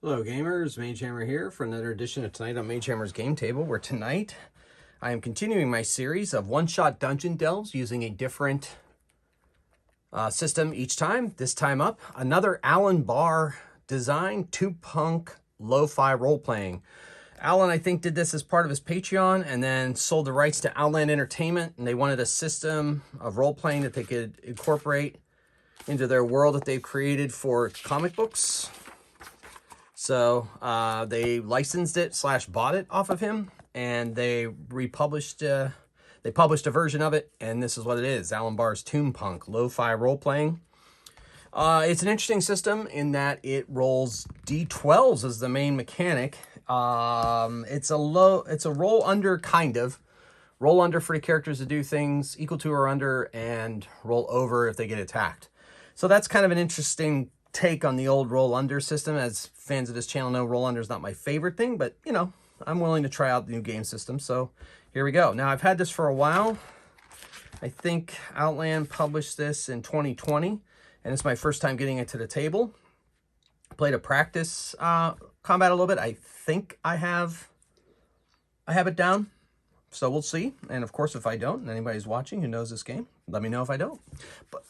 Hello gamers, Mage Hammer here for another edition of Tonight on Mage Hammer's Game Table, where tonight I am continuing my series of one-shot dungeon delves using a different system each time. This time up, another Alan Bahr design, two-punk lo-fi role-playing. Alan, I think, did this as part of his Patreon and then sold the rights to Outland Entertainment, and they wanted a system of role-playing that they could incorporate into their world that they've created for comic books. So they licensed it / bought it off of him, and they republished. They published a version of it, and this is what it is: Alan Bahr's Toonpunk lo-fi role-playing. It's an interesting system in that it rolls d12s as the main mechanic. It's a roll under kind of. Roll under for the characters to do things equal to or under, and roll over if they get attacked. So that's kind of an interesting take on the old roll under system. As fans of this channel know, roll under is not my favorite thing, but you know, I'm willing to try out the new game system. So here we go. Now I've had this for a while. I think Outland published this in 2020, and it's my first time getting it to the table. I played a practice combat a little bit. I think I have it down. So we'll see. And of course, if I don't, and anybody's watching who knows this game, let me know if I don't. But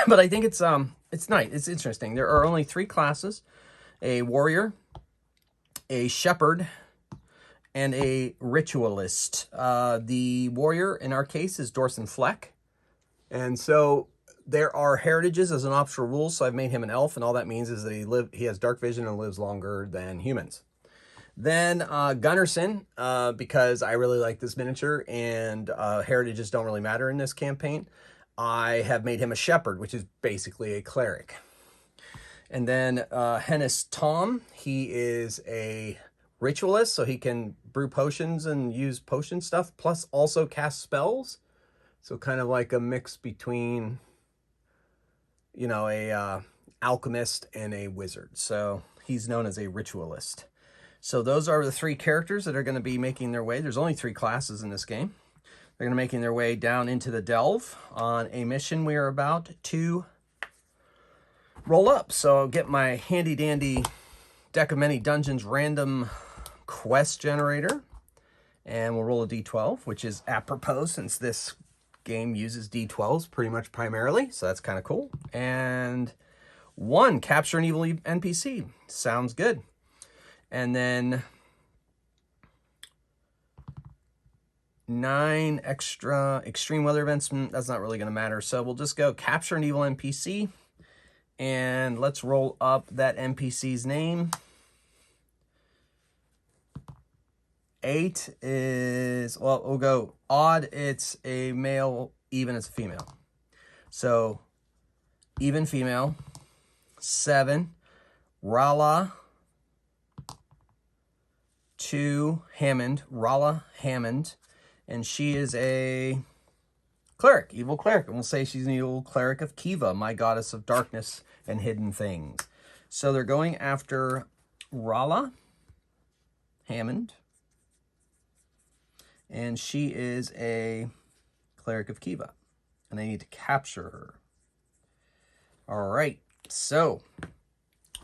but I think it's nice. It's interesting. There are only 3 classes: a warrior, a shepherd, and a ritualist. The warrior in our case is Dorson Fleck. And so there are heritages as an optional rule. So I've made him an elf, and all that means is that he has dark vision and lives longer than humans. Then Gunnarsson, because I really like this miniature and heritages don't really matter in this campaign, I have made him a shepherd, which is basically a cleric. And then Hennis Tom, he is a ritualist, so he can brew potions and use potion stuff, plus also cast spells. So kind of like a mix between, you know, a alchemist and a wizard. So he's known as a ritualist. So those are the 3 characters that are going to be making their way. There's only 3 classes in this game. They're going to be making their way down into the Delve on a mission we are about to roll up. So I'll get my handy-dandy Deck of Many Dungeons random quest generator, and we'll roll a d12, which is apropos since this game uses d12s pretty much primarily. So that's kind of cool. And 1, capture an evil NPC. Sounds good. And then 9 extra extreme weather events. That's not really going to matter. So we'll just go capture an evil NPC. And let's roll up that NPC's name. 8 is, well, we'll go odd. It's a male. Even it's a female. So even female. 7. Rala. 2, Hammond, Rala Hammond, and she is a cleric, evil cleric. And we'll say she's an evil cleric of Kiva, my goddess of darkness and hidden things. So they're going after Rala Hammond, and she is a cleric of Kiva, and they need to capture her. All right, so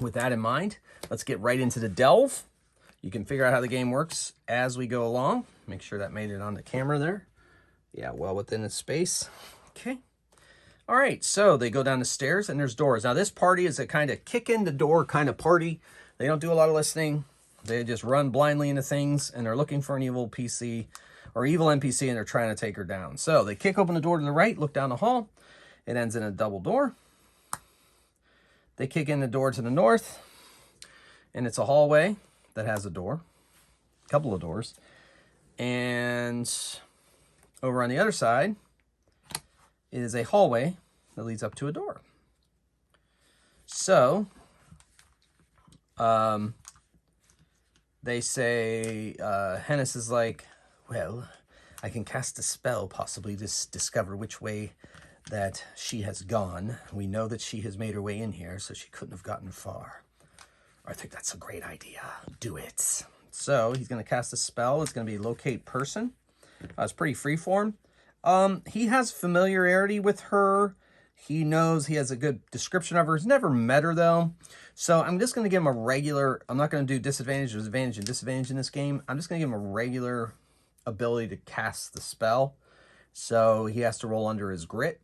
with that in mind, let's get right into the delve. You can figure out how the game works as we go along. Make sure that made it on the camera there. Yeah, well within the space. Okay. All right, so they go down the stairs and there's doors. Now this party is a kind of kick in the door kind of party. They don't do a lot of listening. They just run blindly into things, and they're looking for an evil PC or evil NPC, and they're trying to take her down. So they kick open the door to the right, look down the hall. It ends in a double door. They kick in the door to the north, and it's a hallway that has a door, a couple of doors, and over on the other side is a hallway that leads up to a door. So they say, Hennis is like, well, I can cast a spell, possibly discover which way that she has gone. We know that she has made her way in here, so she couldn't have gotten far. I think that's a great idea. Do it. So he's going to cast a spell. It's going to be locate person. It's pretty freeform. He has familiarity with her. He knows, he has a good description of her. He's never met her, though. So I'm just going to give him a regular... I'm not going to do disadvantage, advantage, and disadvantage in this game. I'm just going to give him a regular ability to cast the spell. So he has to roll under his grit,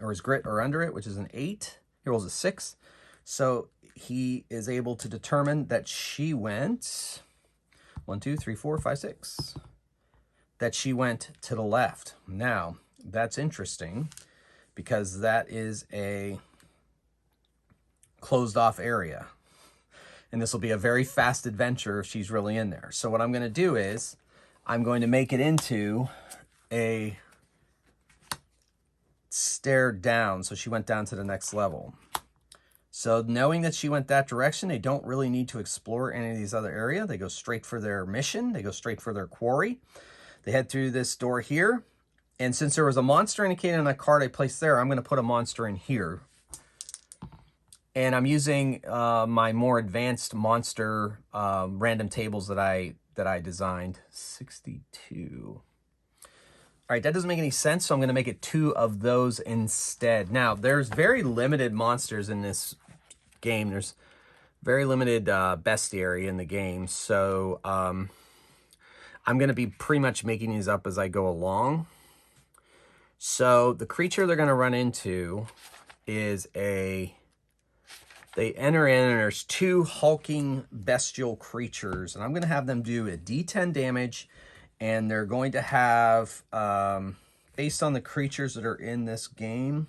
or under it, which is an 8. He rolls a 6. So he is able to determine that she went 1, 2, 3, 4, 5, 6. That she went to the left. Now, that's interesting because that is a closed off area. And this will be a very fast adventure if she's really in there. So what I'm going to do is I'm going to make it into a stair down. So she went down to the next level. So knowing that she went that direction, they don't really need to explore any of these other areas. They go straight for their mission. They go straight for their quarry. They head through this door here. And since there was a monster indicated on that card I placed there, I'm going to put a monster in here. And I'm using my more advanced monster random tables that I designed. 62. All right, that doesn't make any sense, so I'm going to make it 2 of those instead. Now, there's very limited monsters in this game. There's very limited bestiary in the game, so I'm going to be pretty much making these up as I go along. So the creature they're going to run into is they enter in, and there's 2 hulking bestial creatures, and I'm going to have them do a D10 damage. And they're going to have, based on the creatures that are in this game,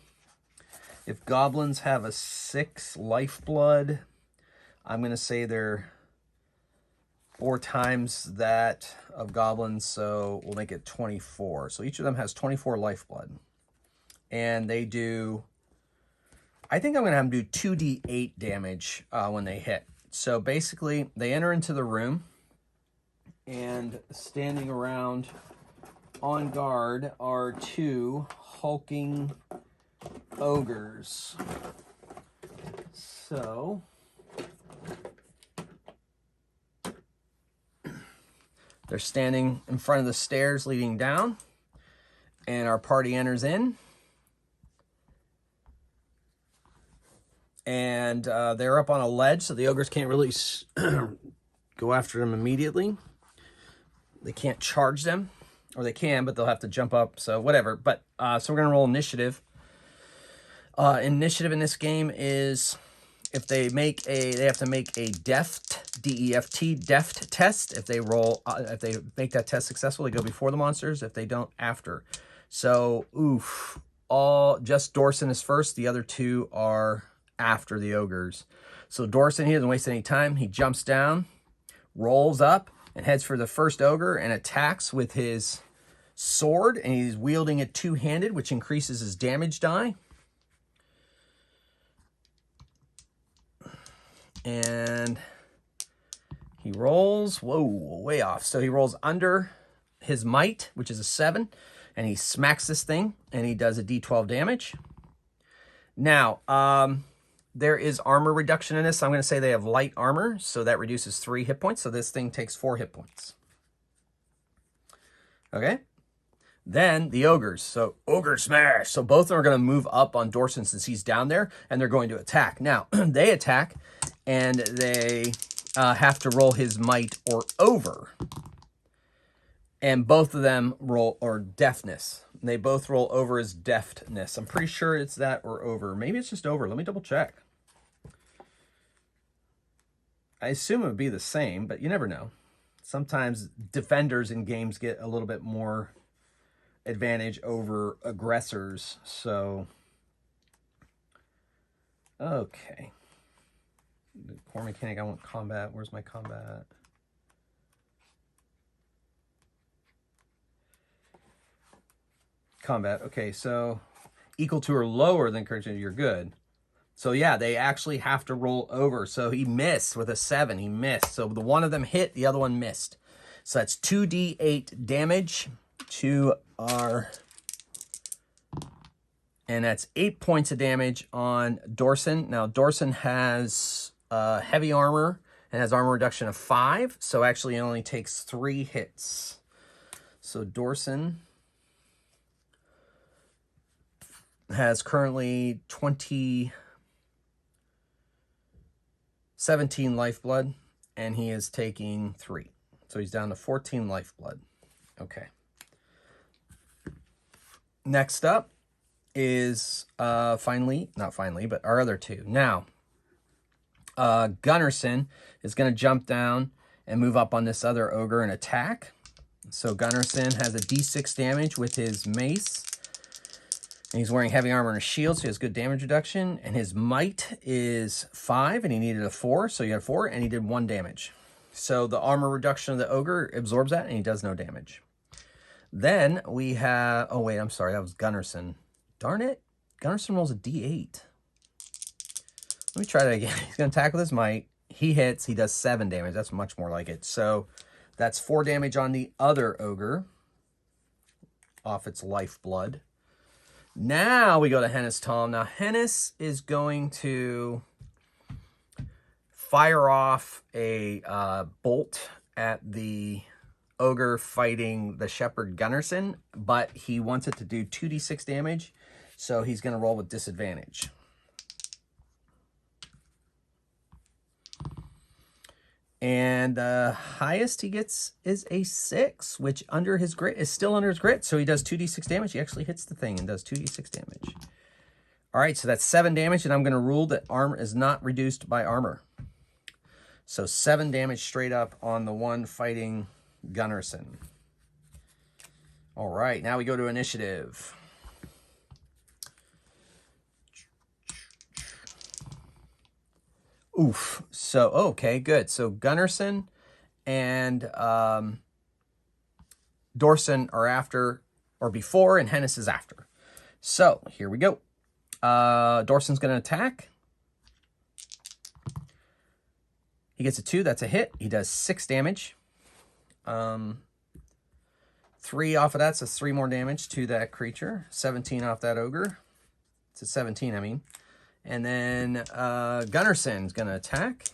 if goblins have a 6 lifeblood, I'm going to say they're 4 times that of goblins, so we'll make it 24. So each of them has 24 lifeblood. And they do, I think I'm going to have them do 2d8 damage when they hit. So basically, they enter into the room. And standing around on guard are 2 hulking ogres. So they're standing in front of the stairs leading down, and our party enters in. And they're up on a ledge, so the ogres can't really go after them immediately. They can't charge them, or they can, but they'll have to jump up, so whatever. But so we're going to roll initiative. Initiative in this game is if they have to make a deft, D-E-F-T, deft test. If they make that test successful, they go before the monsters. If they don't, after. So, just Dorson is first. The other 2 are after the ogres. So Dorson, he doesn't waste any time. He jumps down, rolls up, and heads for the first ogre and attacks with his sword, and he's wielding it 2-handed, which increases his damage die. And he rolls, way off. So he rolls under his might, which is a 7, and he smacks this thing, and he does a d12 damage. Now, there is armor reduction in this. I'm going to say they have light armor, so that reduces 3 hit points. So this thing takes 4 hit points. Okay? Then the ogres. So ogre smash. So both of them are going to move up on Dorson since he's down there, and they're going to attack. Now, they attack, and they have to roll his might or over. And both of them roll, or deftness. They both roll over his deftness. I'm pretty sure it's that or over. Maybe it's just over. Let me double check. I assume it would be the same, but you never know. Sometimes defenders in games get a little bit more advantage over aggressors. So, okay. The core mechanic, I want combat. Where's my combat? Combat. Okay, so equal to or lower than current, you're good. So yeah, they actually have to roll over. So he missed with a 7. He missed. So the one of them hit, the other one missed. So that's 2d8 damage to our... And that's 8 points of damage on Dorson. Now, Dorson has heavy armor and has armor reduction of 5. So actually it only takes 3 hits. So Dorson... has currently 17 lifeblood, and he is taking 3. So he's down to 14 lifeblood. Okay. Next up is not finally, but our other 2. Now, Gunnarsson is going to jump down and move up on this other ogre and attack. So Gunnarsson has a d6 damage with his mace. And he's wearing heavy armor and a shield, so he has good damage reduction. And his might is 5, and he needed a 4, so he got a 4, and he did 1 damage. So the armor reduction of the ogre absorbs that, and he does no damage. Then we have... Oh, wait, I'm sorry. That was Gunnarsson. Darn it. Gunnarsson rolls a d8. Let me try that again. He's going to attack with his might. He hits. He does 7 damage. That's much more like it. So that's 4 damage on the other ogre off its lifeblood. Now we go to Hennis Tom. Now Hennis is going to fire off a bolt at the ogre fighting the shepherd Gunnarsson, but he wants it to do 2d6 damage, so he's going to roll with disadvantage. And the highest he gets is a 6, which under his grit is still under his grit. So he does 2d6 damage. He actually hits the thing and does 2d6 damage. All right, so that's 7 damage, and I'm going to rule that armor is not reduced by armor. So 7 damage straight up on the one fighting Gunnarsson. All right, now we go to initiative. Oof. So, okay, good. So Gunnarsson and Dorson are after, or before, and Hennis is after. So, here we go. Dorson's going to attack. He gets a 2. That's a hit. He does 6 damage. 3 off of that, so 3 more damage to that creature. 17 off that ogre. It's a 17, I mean. And then Gunnarsson's going to attack.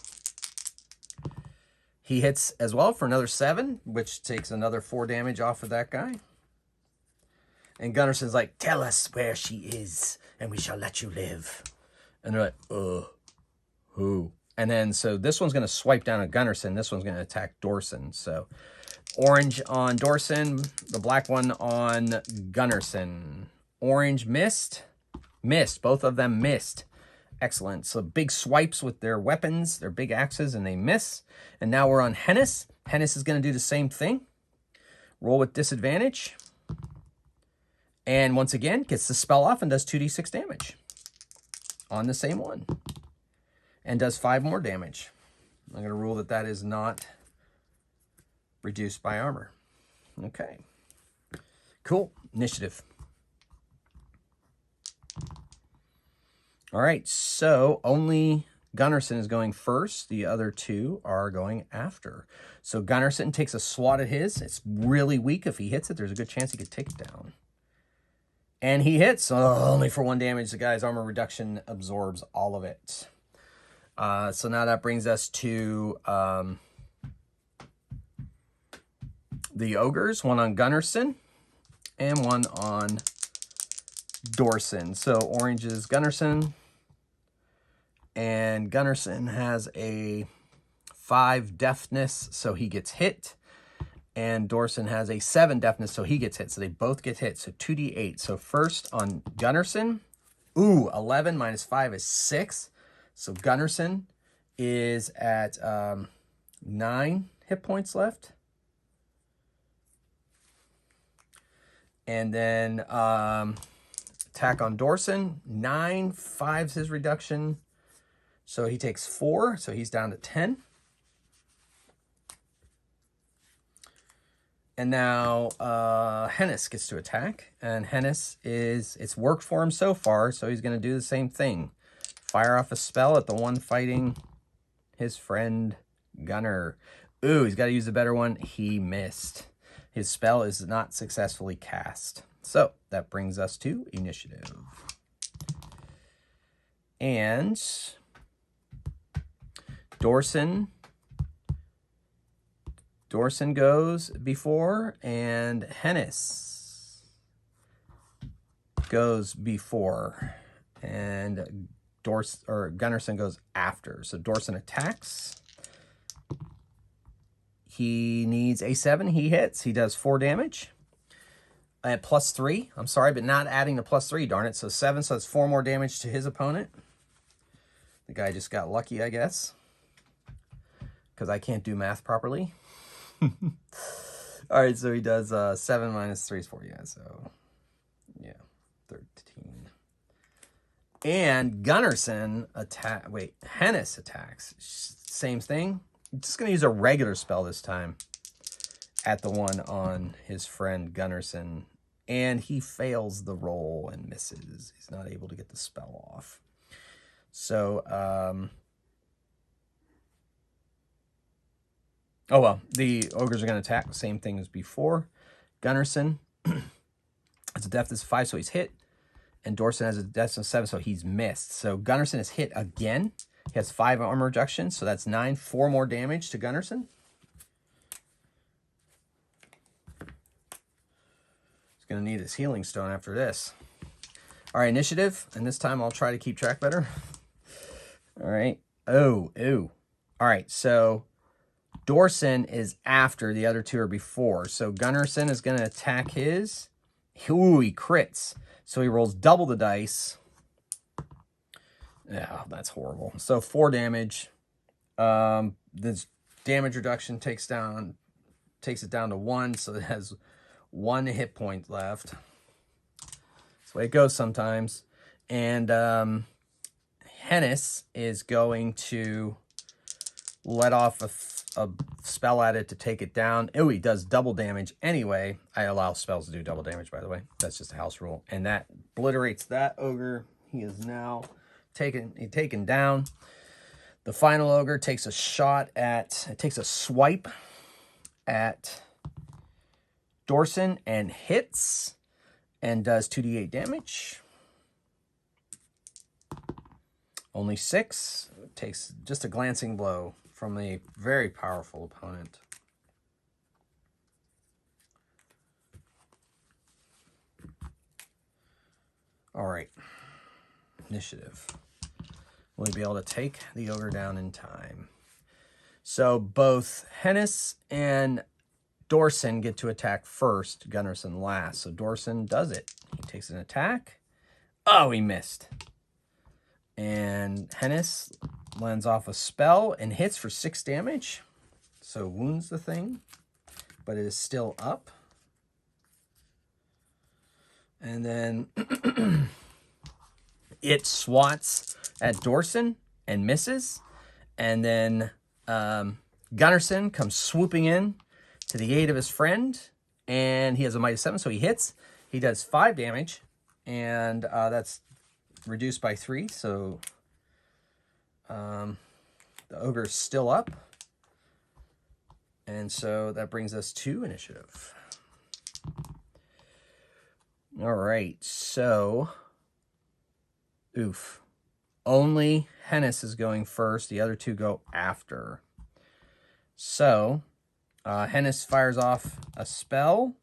He hits as well for another 7, which takes another 4 damage off of that guy. And Gunnarsson's like, tell us where she is, and we shall let you live. And they're like, who? And then, so this one's going to swipe down at Gunnarsson. This one's going to attack Dorson. So, orange on Dorson, the black one on Gunnarsson. Orange missed. Missed. Both of them missed. Excellent. So big swipes with their weapons, their big axes, and they miss. And now we're on Hennis. Hennis is going to do the same thing. Roll with disadvantage. And once again, gets the spell off and does 2d6 damage on the same one. And does 5 more damage. I'm going to rule that that is not reduced by armor. Okay. Cool. Initiative. All right, so only Gunnarsson is going first. The other 2 are going after. So Gunnarsson takes a swat at his. It's really weak. If he hits it, there's a good chance he could take it down. And he hits, only for 1 damage. The guy's armor reduction absorbs all of it. So now that brings us to the ogres. 1 on Gunnarsson and 1 on Dorson. So orange is Gunnarsson, and Gunnarsson has a 5 deafness, so he gets hit, and Dorson has a 7 deafness, so he gets hit. So they both get hit. So 2d8. So first on Gunnarsson, 11 minus 5 is 6. So Gunnarsson is at 9 hit points left. And then attack on Dorson, 9, 5's his reduction. So he takes 4, so he's down to 10. And now Hennis gets to attack. And Hennis it's worked for him so far, so he's going to do the same thing. Fire off a spell at the one fighting his friend Gunnar. Ooh, he's got to use a better one. He missed. His spell is not successfully cast. So that brings us to initiative. And Dorson goes before, and Hennis. goes before, and Gunnarsson goes after. So Dorson attacks. He needs a 7. He hits. He does 4 damage. At +3. I'm sorry, but not adding the +3, darn it. So 7, so that's 4 more damage to his opponent. The guy just got lucky, I guess, because I can't do math properly. All right, so he does 7 minus 3 is 4. Yeah, so yeah, 13. And Gunnarsson Hennis attacks. Same thing. I'm just going to use a regular spell this time at the one on his friend Gunnarsson. And he fails the roll and misses. He's not able to get the spell off. So, oh well, the ogres are going to attack. Same thing as before. Gunnarsson has a deafness of 5, so he's hit. And Dorson has a deafness of 7, so he's missed. So Gunnarsson is hit again. He has 5 armor reduction, so that's 9. 4 more damage to Gunnarsson. He's going to need his healing stone after this. All right, initiative. And this time I'll try to keep track better. All right. Oh. All right, so Dorson is after. The other 2 are before. So Gunnarsson is going to attack his. Ooh, he crits. So he rolls double the dice. Yeah, that's horrible. So 4 damage. This damage reduction takes it down to 1, so it has 1 hit point left. That's the way it goes sometimes. And Hennis is going to let off a spell at it to take it down. Oh, he does double damage anyway. I allow spells to do double damage, by the way. That's just a house rule. And that obliterates that ogre. He is now taken down. The final ogre takes a swipe at Dorson and hits and does 2d8 damage. Only 6. It takes just a glancing blow from a very powerful opponent. All right. Initiative. Will he be able to take the ogre down in time? So both Hennis and Dorson get to attack first, Gunnarsson last. So Dorson does it. He takes an attack. Oh, he missed. And Hennis lands off a spell and hits for 6 damage. So wounds the thing, but it is still up. And then it swats at Dorson and misses. And then Gunnarsson comes swooping in to the aid of his friend. And he has a might of 7, so he hits. He does 5 damage. And that's reduced by 3. So the ogre is still up. And so that brings us to initiative. All right, so oof. Only Hennis is going first. The other 2 go after. So Hennis fires off a spell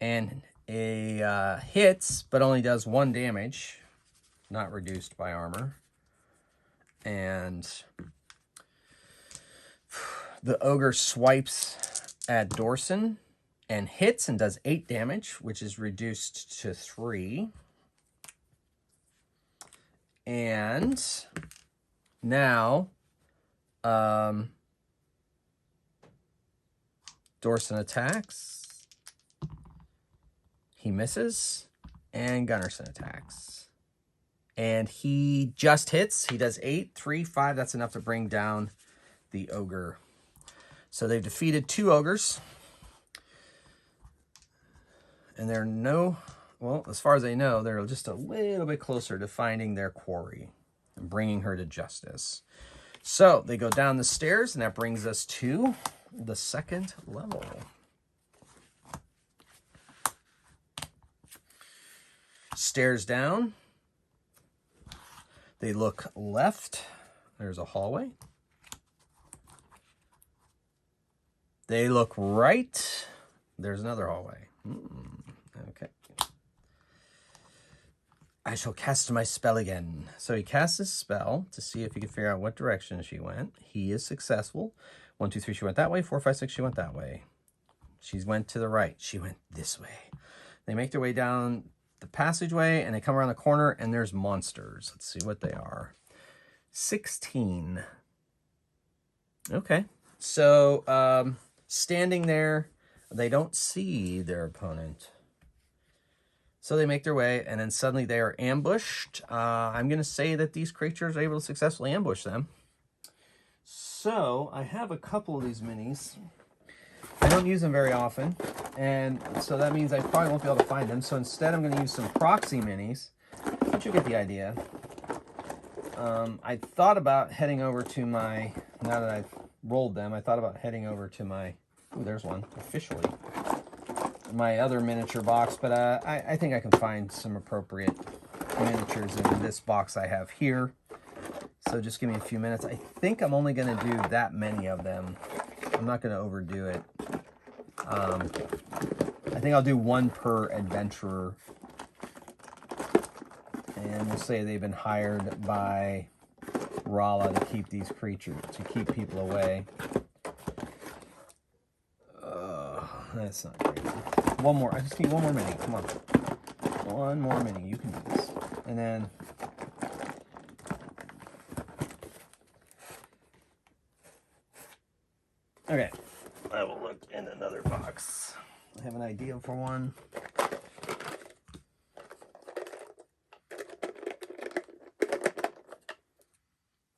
and a hits, but only does 1 damage, not reduced by armor. And the ogre swipes at Dorson and hits and does 8 damage, which is reduced to 3. And now Dorson attacks. He misses. And Gunnarsson attacks. And he just hits. He does 8, 3, 5. That's enough to bring down the ogre. So they've defeated 2 ogres. And they're well, as far as I know, they're just a little bit closer to finding their quarry and bringing her to justice. So they go down the stairs, and that brings us to the 2nd level. Stairs down. They look left. There's a hallway. They look right. There's another hallway. Okay. I shall cast my spell again. So he casts his spell to see if he can figure out what direction she went. He is successful. 1, 2, 3, she went that way. 4, 5, 6, she went that way. She went to the right. She went this way. They make their way down the passageway, and they come around the corner, and there's monsters. Let's see what they are. 16. Okay. So, standing there, they don't see their opponent. So they make their way, and then suddenly they are ambushed. I'm going to say that these creatures are able to successfully ambush them. So I have a couple of these minis. I don't use them very often, and so that means I probably won't be able to find them. So instead I'm going to use some proxy minis, but you get the idea. I thought about heading over to my, now that I've rolled them, I thought about heading over to my, ooh, there's one, officially, my other miniature box, but I think I can find some appropriate miniatures in this box I have here. So just give me a few minutes. I think I'm only going to do that many of them. I'm not going to overdo it. I think I'll do one per adventurer. And we'll say they've been hired by Rala to keep these creatures, to keep people away. That's not crazy. One more. I just need one more mini. Come on. One more mini. You can do this. And then... okay. I will look in another box. I have an idea for one.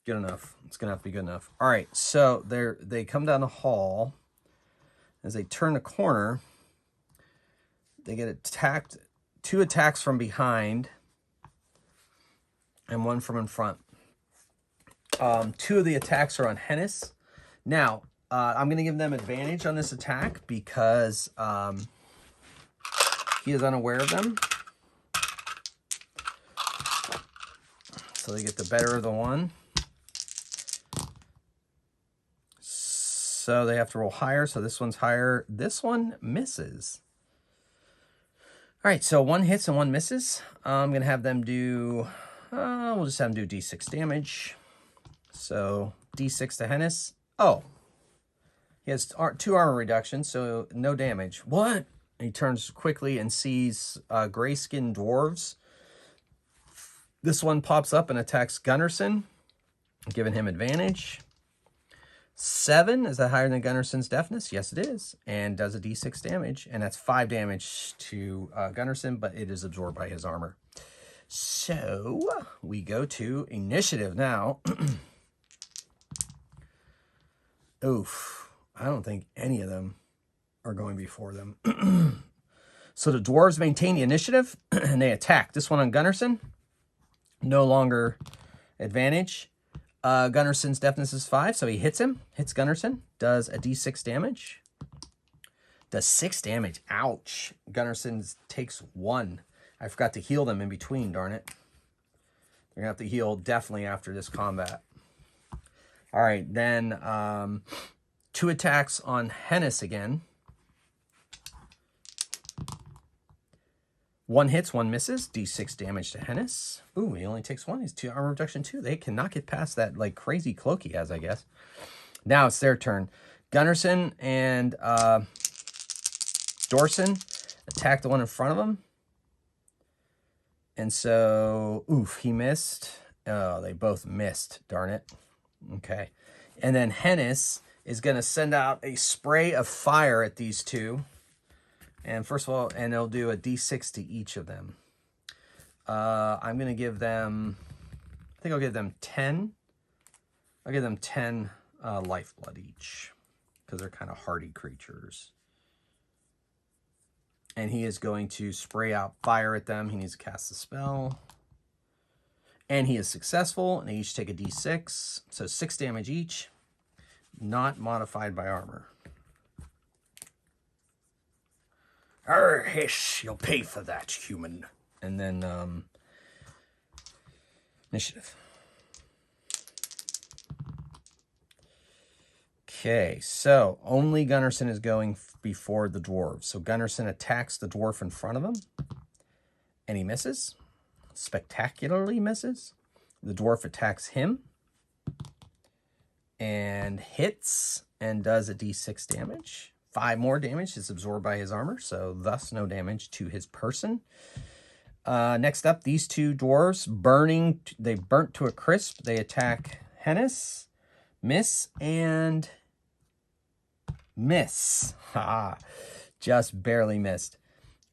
Good enough. It's going to have to be good enough. All right. So they come down the hall. As they turn the corner, they get attacked. 2 attacks from behind and 1 from in front. 2 of the attacks are on Hennis. Now, I'm going to give them advantage on this attack because he is unaware of them. So they get the better of the one. So they have to roll higher. So this one's higher. This one misses. All right, so 1 hits and 1 misses. I'm going to have them do, we'll just have them do D6 damage. So D6 to Hennis. Oh, he has 2 armor reductions, so no damage. What? He turns quickly and sees gray-skinned dwarves. This one pops up and attacks Gunnarsson, giving him advantage. 7, is that higher than Gunnarsson's deafness? Yes, it is. And does a D6 damage. And that's 5 damage to Gunnarsson, but it is absorbed by his armor. So we go to initiative now. Oof. I don't think any of them are going before them. So the dwarves maintain the initiative, and they attack. This one on Gunnarsson. No longer advantage. Gunnarsson's deafness is 5, so he hits him. Hits Gunnarsson. Does a D6 damage. Does 6 damage. Ouch. Gunnarsson takes 1. I forgot to heal them in between, darn it. They're going to have to heal definitely after this combat. All right, then 2 attacks on Hennis again. 1 hits, 1 misses. D6 damage to Hennis. Ooh, he only takes 1. He's 2 armor reduction 2. They cannot get past that like crazy cloak he has, I guess. Now it's their turn. Gunnarsson and Dorson attack the one in front of him. And so, oof, he missed. Oh, they both missed, darn it. Okay. And then Hennis is going to send out a spray of fire at these 2. And first of all, and they'll do a D6 to each of them. I'm going to give them, I think I'll give them 10. I'll give them 10 lifeblood each, because they're kind of hardy creatures. And he is going to spray out fire at them. He needs to cast the spell. And he is successful, and they each take a D6. So 6 damage each, not modified by armor. Hiss, you'll pay for that, human. And then, initiative. Okay, so only Gunnarsson is going before the dwarves. So Gunnarsson attacks the dwarf in front of him, and he misses. spectacularly misses. The dwarf attacks him and hits and does a d6 damage. 5 more damage is absorbed by his armor, so thus no damage to his person. Next up, these two dwarves, they burnt to a crisp. They attack Hennis, miss, and miss. Ha! Just barely missed.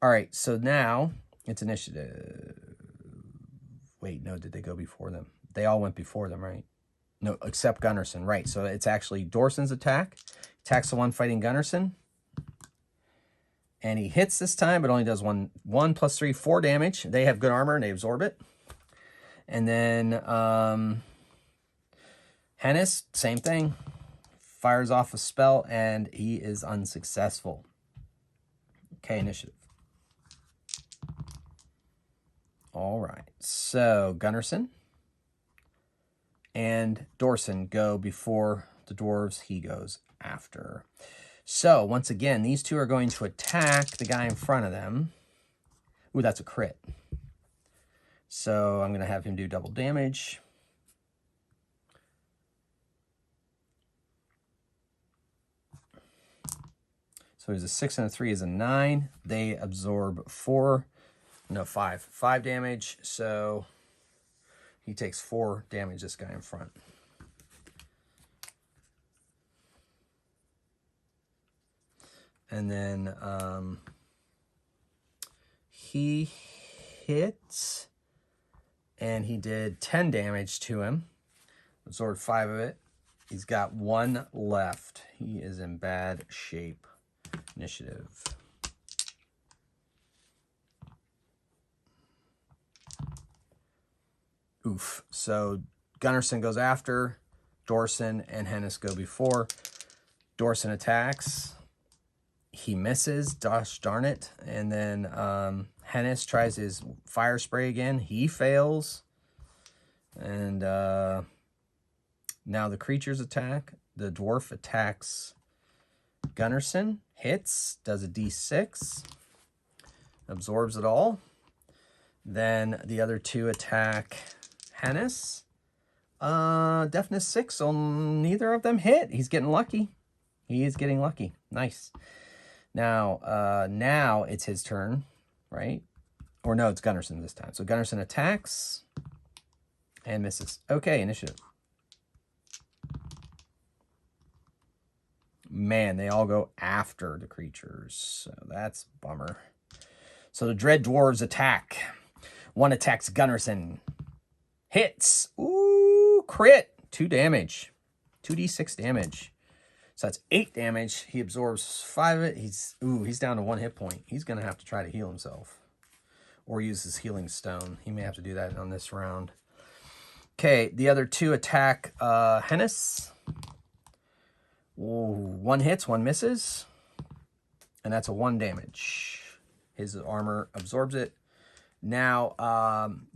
All right, so now it's initiative. Wait, no, did they go before them? They all went before them, right? No, except Gunnarsson, right. So it's actually Dorsson's attack. Attacks the one fighting Gunnarsson. And he hits this time, but only does 1 plus 3, 4 damage. They have good armor, and they absorb it. And then Hennis, same thing. Fires off a spell, and he is unsuccessful. Okay, initiative. All right, so Gunnarsson and Dorsson go before the dwarves. He goes after. So, once again, these two are going to attack the guy in front of them. Ooh, that's a crit. So, I'm going to have him do double damage. So, he's a 6 and a 3 is a 9. They absorb 5 damage. So, he takes 4 damage, this guy in front. And then he hit, and he did 10 damage to him. Absorbed 5 of it. He's got 1 left. He is in bad shape. Initiative. Oof. So Gunnarsson goes after. Dorsson and Hennis go before. Dorsson attacks. He misses, gosh darn it. And then Hennis tries his fire spray again. He fails. And now the creatures attack. The dwarf attacks Gunnarsson. Hits, does a d6. Absorbs it all. Then the other two attack Hennis. Deafness 6, so neither of them hit. He's getting lucky. He is getting lucky. Nice. Now, now it's his turn, right? Or no, it's Gunnarsson this time. So Gunnarsson attacks and misses. Okay, initiative. Man, they all go after the creatures. So that's a bummer. So the Dread Dwarves attack. One attacks Gunnarsson. Hits. Ooh, crit. 2 damage. 2d6 damage. So that's 8 damage. He absorbs 5 of it. He's down to 1 hit point. He's going to have to try to heal himself. Or use his healing stone. He may have to do that on this round. Okay, the other two attack Hennis. Ooh, 1 hits, 1 misses. And that's a 1 damage. His armor absorbs it. Now,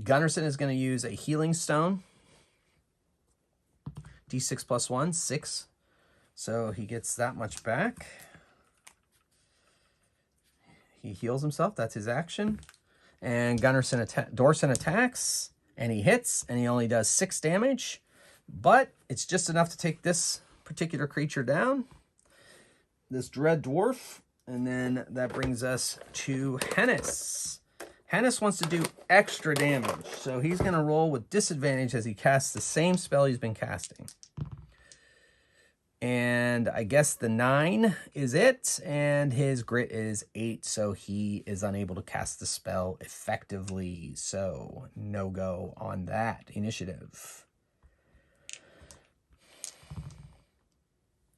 Gunnarsson is going to use a healing stone. D6 plus 1, 6. So he gets that much back. He heals himself. That's his action. And Dorsson attacks. And he hits. And he only does 6 damage. But it's just enough to take this particular creature down. This Dread Dwarf. And then that brings us to Hennis. Hennis wants to do extra damage. So he's going to roll with disadvantage as he casts the same spell he's been casting. And I guess the 9 is it. And his grit is 8. So he is unable to cast the spell effectively. So no go on that initiative.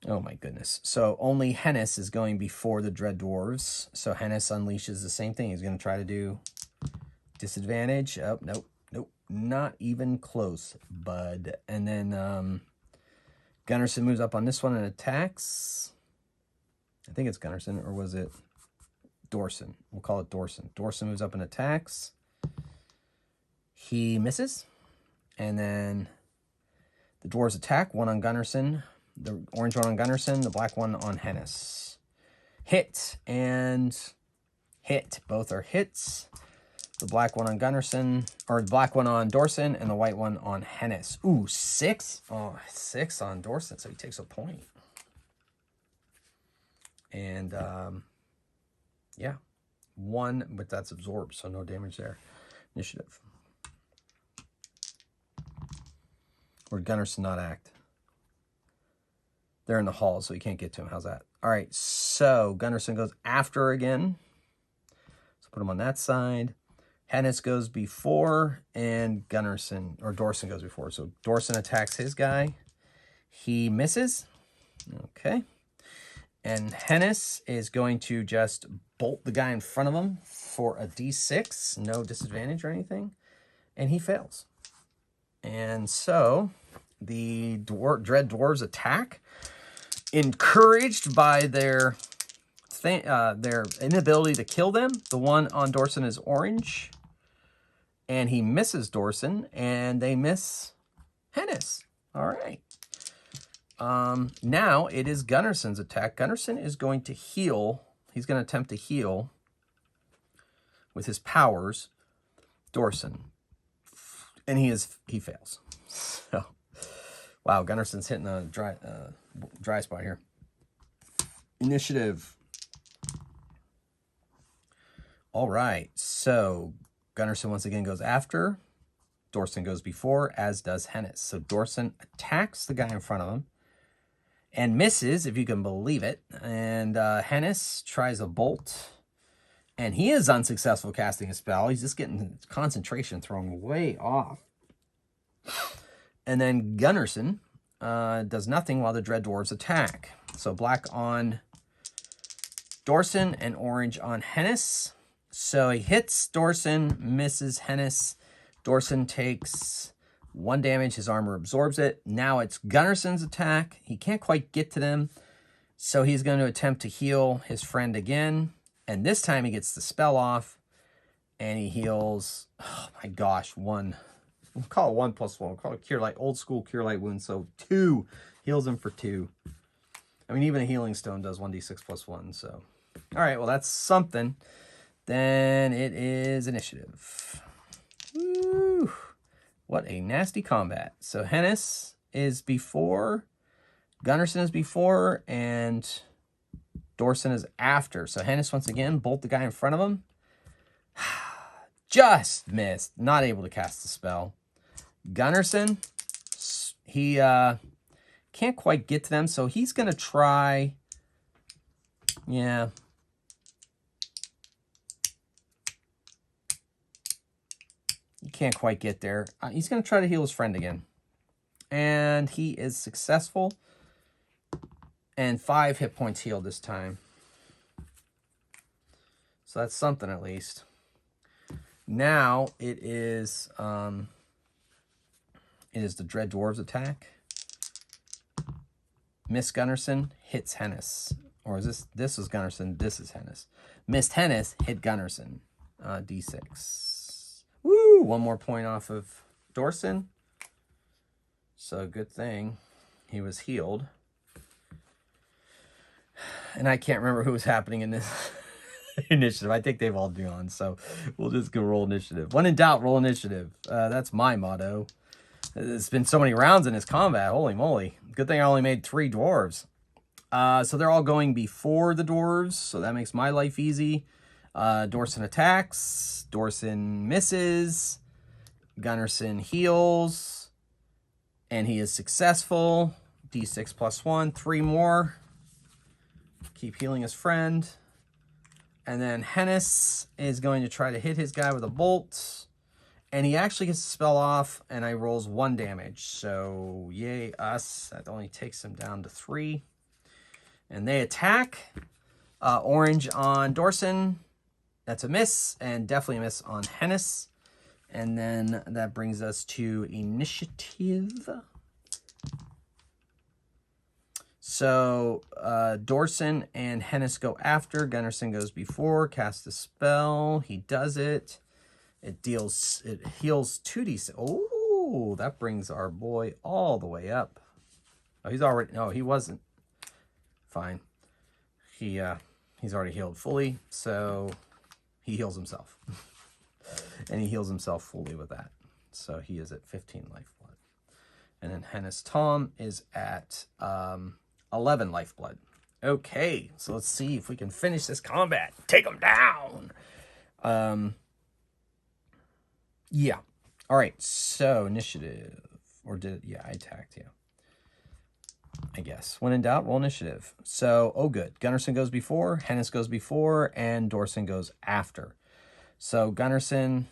Oh my goodness. So only Hennis is going before the Dread Dwarves. So Hennis unleashes the same thing. He's going to try to do disadvantage. Oh, nope. Nope. Not even close, bud. And then Gunnarsson moves up on this one and attacks. I think it's Gunnarsson, or was it Dorsson? We'll call it Dorsson. Dorsson moves up and attacks. He misses. And then the dwarves attack. One on Gunnarsson. The orange one on Gunnarsson, the black one on Hennis. Hit and hit. Both are hits. The black one on Gunnarsson, or the black one on Dorson, and the white one on Hennis. Ooh, 6? Oh, 6 on Dorson, so he takes a point. And, yeah. 1, but that's absorbed, so no damage there. Initiative. Or Gunnarsson not act? They're in the hall, so you can't get to him. How's that? All right, so Gunnarsson goes after again. So put him on that side. Hennis goes before, and Gunnarsson, or Dorson goes before. So Dorson attacks his guy. He misses. Okay. And Hennis is going to just bolt the guy in front of him for a d6. No disadvantage or anything. And he fails. And so the Dread Dwarves attack, encouraged by their inability to kill them. The one on Dorson is orange. And he misses Dorson, and they miss Hennis. All right. Now it is Gunnarsson's attack. Gunnarsson is going to heal. He's going to attempt to heal with his powers Dorson. And he fails. So, wow, Gunnarsson's hitting a dry spot here. Initiative. All right, so Gunnarsson once again goes after. Dorson goes before, as does Hennis. So Dorson attacks the guy in front of him and misses, if you can believe it. And Hennis tries a bolt, and he is unsuccessful casting a spell. He's just getting concentration thrown way off. And then Gunnarsson does nothing while the Dread Dwarves attack. So black on Dorson and orange on Hennis. So he hits Dorson, misses Hennis. Dorson takes 1 damage. His armor absorbs it. Now it's Gunnarsson's attack. He can't quite get to them. So he's going to attempt to heal his friend again. And this time he gets the spell off. And he heals, oh my gosh, 1. We'll call it 1 plus 1. We'll call it Cure Light, old school Cure Light wound. So 2. Heals him for 2. I mean, even a healing stone does 1d6 plus 1. So, all right, well, that's something. Then it is initiative. Woo. What a nasty combat. So Hennis is before, Gunnarsson is before, and Dorson is after. So Hennis once again, bolt the guy in front of him. Just missed. Not able to cast the spell. Gunnarsson, he can't quite get to them, so he's going to try, yeah. He can't quite get there. He's going to try to heal his friend again. And he is successful. And 5 hit points healed this time. So that's something at least. Now it is the Dread Dwarves attack. Miss Gunnarsson, hits Hennis. Or is this is Gunnarsson, this is Hennis. Missed Hennis, hit Gunnarsson. D6. Woo! 1 more point off of Dorson. So good thing he was healed. And I can't remember who was happening in this initiative. I think they've all gone, so we'll just go roll initiative. When in doubt, roll initiative. That's my motto. It's been so many rounds in this combat. Holy moly. Good thing I only made 3 dwarves. So they're all going before the dwarves, so that makes my life easy. Dorson attacks. Dorson misses. Gunnarsson heals. And he is successful. D6 plus 1. 3 more. Keep healing his friend. And then Hennis is going to try to hit his guy with a bolt. And he actually gets the spell off, and I rolls 1 damage. So, yay us. That only takes him down to 3. And they attack. Orange on Dorson. That's a miss, and definitely a miss on Hennis. And then that brings us to initiative. So Dorson and Hennis go after. Gunnarsson goes before. Cast a spell. He does it. It heals 2d6. Oh, that brings our boy all the way up. Oh, he's already, no, he wasn't. Fine. He's already healed fully, so he heals himself. And he heals himself fully with that. So he is at 15 lifeblood. And then Hennis Tom is at 11 lifeblood. Okay, so let's see if we can finish this combat. Take him down. Yeah. All right, so initiative. Or did it? Yeah, I attacked, yeah. I guess. When in doubt, roll initiative. So, oh good. Gunnarsson goes before, Hennis goes before, and Dorson goes after. So Gunnarsson,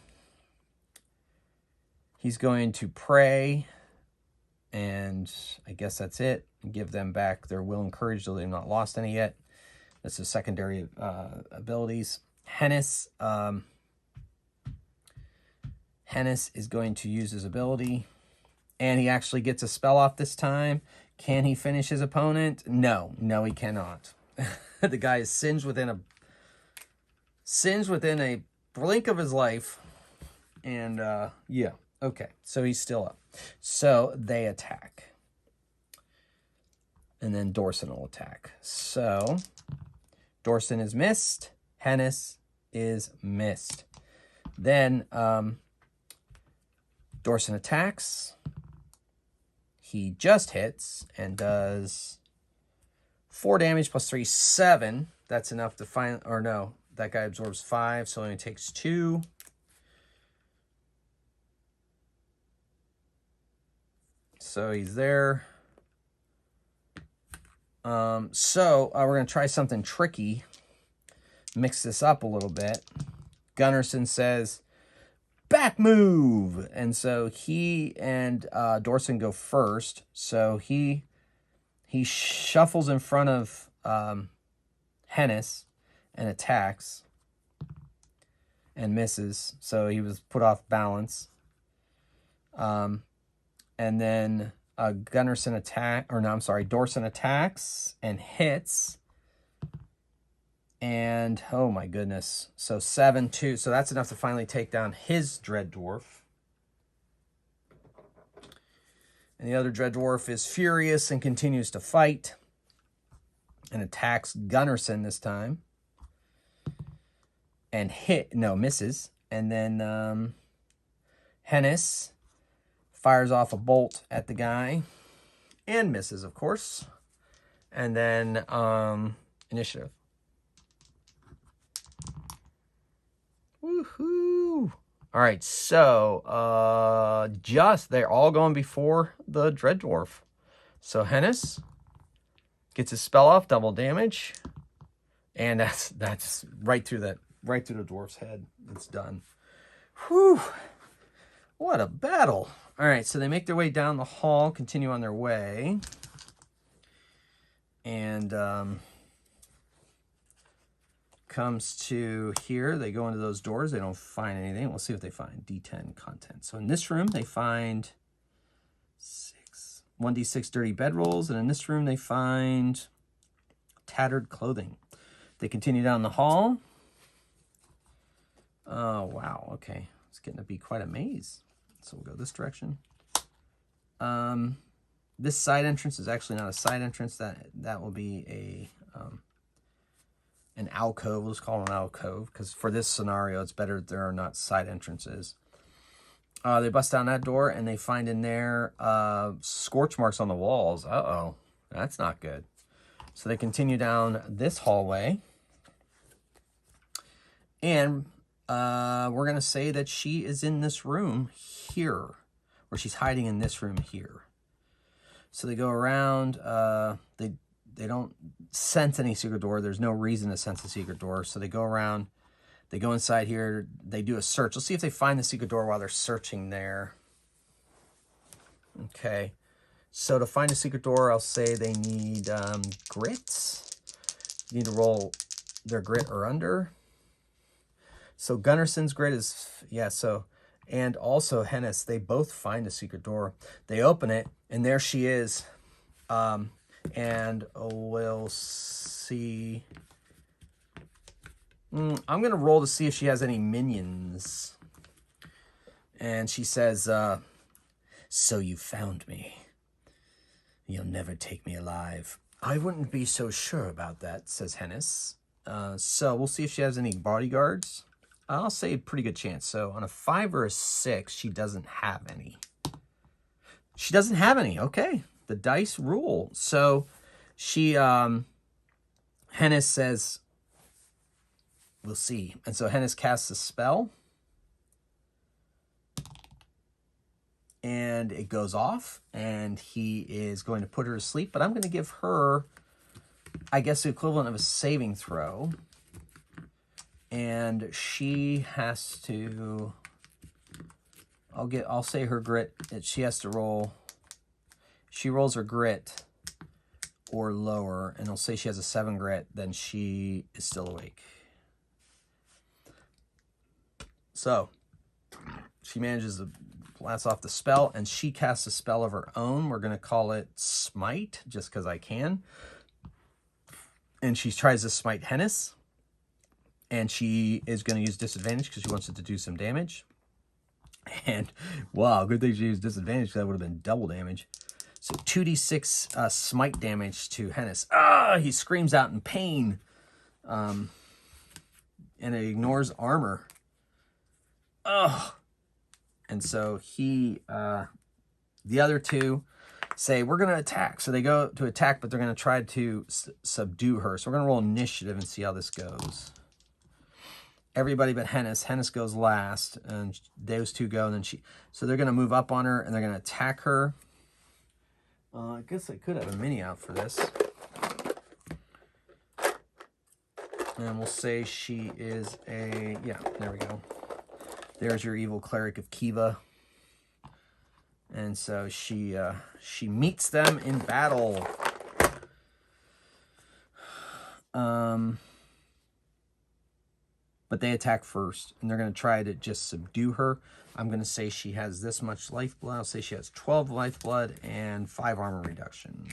he's going to pray, and I guess that's it. Give them back their will and courage, though they've not lost any yet. That's the secondary abilities. Hennis is going to use his ability, and he actually gets a spell off this time. Can he finish his opponent? No, he cannot. The guy is singed within a blink of his life, and yeah, okay, so he's still up. So they attack, and then Dorson will attack. So Dorson is missed. Hennis is missed. Then Dorson attacks. He just hits and does 4 damage plus 3, 7. That's enough to find, or no, that guy absorbs 5, so it only takes 2. So he's there. So we're going to try something tricky. Mix this up a little bit. Gunnarsson says, back move, and so he and Dorson go first. So he shuffles in front of Hennis and attacks and misses. So he was put off balance. And then Dorson attacks and hits. And, oh my goodness. So 7-2. So that's enough to finally take down his Dread Dwarf. And the other Dread Dwarf is furious and continues to fight. And attacks Gunnarsson this time. And misses. And then Hennis fires off a bolt at the guy. And misses, of course. And then initiative. Woohoo! All right, so they're all going before the Dread Dwarf. So Hennis gets his spell off, double damage, and that's right through the dwarf's head. It's done. Whew! What a battle! All right, so they make their way down the hall, continue on their way, and comes to here. They go into those doors. They don't find anything. We'll see what they find. D10 content. So in this room, they find 1d6 dirty bedrolls. And in this room, they find tattered clothing. They continue down the hall. Oh, wow. Okay. It's getting to be quite a maze. So we'll go this direction. This side entrance is actually not a side entrance. That will be an alcove. Let's call it an alcove, because for this scenario, it's better that there are not side entrances. They bust down that door, and they find in there scorch marks on the walls. Uh-oh, that's not good. So they continue down this hallway, and we're going to say that she is in this room here, or she's hiding in this room here. So they go around, they don't sense any secret door. There's no reason to sense a secret door. So they go around, they go inside here, they do a search. Let's see if they find the secret door while they're searching there. Okay. So to find a secret door, I'll say they need grit. You need to roll their grit or under. So Gunnarsson's grit is, yeah, so, and also Hennis, they both find a secret door. They open it, and there she is. And we'll see. I'm going to roll to see if she has any minions. And she says, so you found me. You'll never take me alive. I wouldn't be so sure about that, says Hennis. So we'll see if she has any bodyguards. I'll say a pretty good chance. So on a 5 or a 6, she doesn't have any. She doesn't have any. Okay. The dice rule. So she, Hennis says, we'll see. And so Hennis casts a spell. And it goes off. And he is going to put her to sleep. But I'm going to give her, I guess, the equivalent of a saving throw. And she has to, I'll say her grit, she has to roll, she rolls her grit or lower, and I'll say she has a 7 grit, then she is still awake. So she manages to blast off the spell, and she casts a spell of her own. We're going to call it Smite, just because I can. And she tries to smite Hennis. And she is going to use disadvantage because she wants it to do some damage. And, wow, good thing she used disadvantage because that would have been double damage. So 2d6 smite damage to Hennis. Ah, he screams out in pain. And it ignores armor. Ugh. And so he, the other two say, we're going to attack. So they go to attack, but they're going to try to subdue her. So we're going to roll initiative and see how this goes. Everybody but Hennis. Hennis goes last, and those two go, and then she. So they're going to move up on her, and they're going to attack her. I guess I could have a mini out for this. And we'll say she is a, yeah, there we go. There's your evil cleric of Kiva. And so she meets them in battle. But they attack first, and they're going to try to just subdue her. I'm going to say she has this much lifeblood. I'll say she has 12 lifeblood and 5 armor reduction.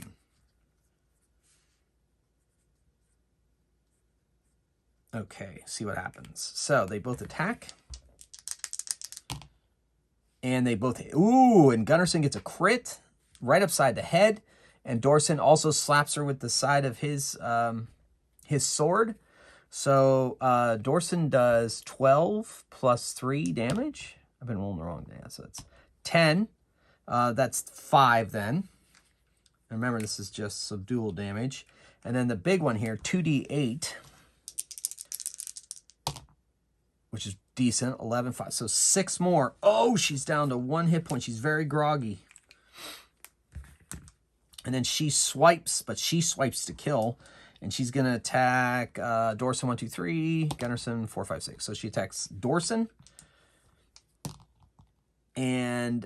Okay, see what happens. So they both attack. And they both hit. Ooh, and Gunnarsson gets a crit right upside the head. And Dorson also slaps her with the side of his sword. So Dorson does 12 plus 3 damage. I've been rolling the wrong day, so it's 10. That's 5 then. And remember, this is just subdual damage. And then the big one here, 2d8, which is decent, 11, 5. So 6 more. Oh, she's down to 1 hit point. She's very groggy. And then she swipes, but she swipes to kill. And she's going to attack Dorson 1, 2, 3, Gunnarsson 4, 5, 6. So she attacks Dorson. And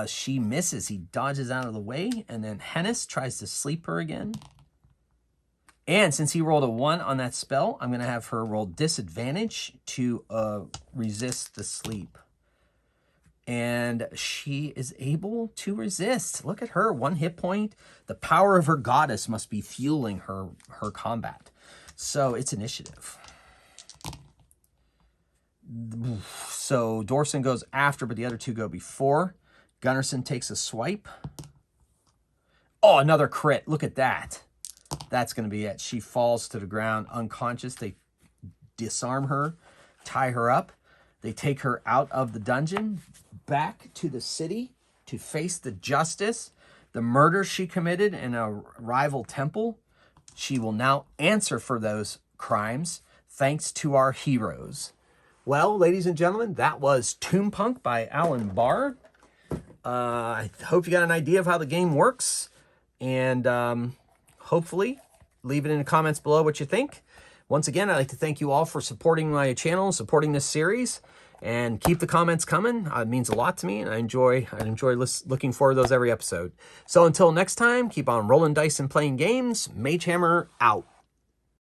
she misses. He dodges out of the way. And then Hennis tries to sleep her again. And since he rolled a 1 on that spell, I'm going to have her roll disadvantage to resist the sleep. And she is able to resist. Look at her, 1 hit point. The power of her goddess must be fueling her combat. So it's initiative. So Dorson goes after, but the other two go before. Gunnarsson takes a swipe. Oh, another crit. Look at that. That's going to be it. She falls to the ground unconscious. They disarm her, tie her up. They take her out of the dungeon, back to the city to face the justice, the murder she committed in a rival temple. She will now answer for those crimes, thanks to our heroes. Well, ladies and gentlemen, that was Tomb Punk by Alan Bahr. I hope you got an idea of how the game works, and hopefully leave it in the comments below what you think. Once again, I'd like to thank you all for supporting my channel, supporting this series, and keep the comments coming. It means a lot to me, and I enjoy looking forward to those every episode. So until next time, keep on rolling dice and playing games. Mage Hammer out.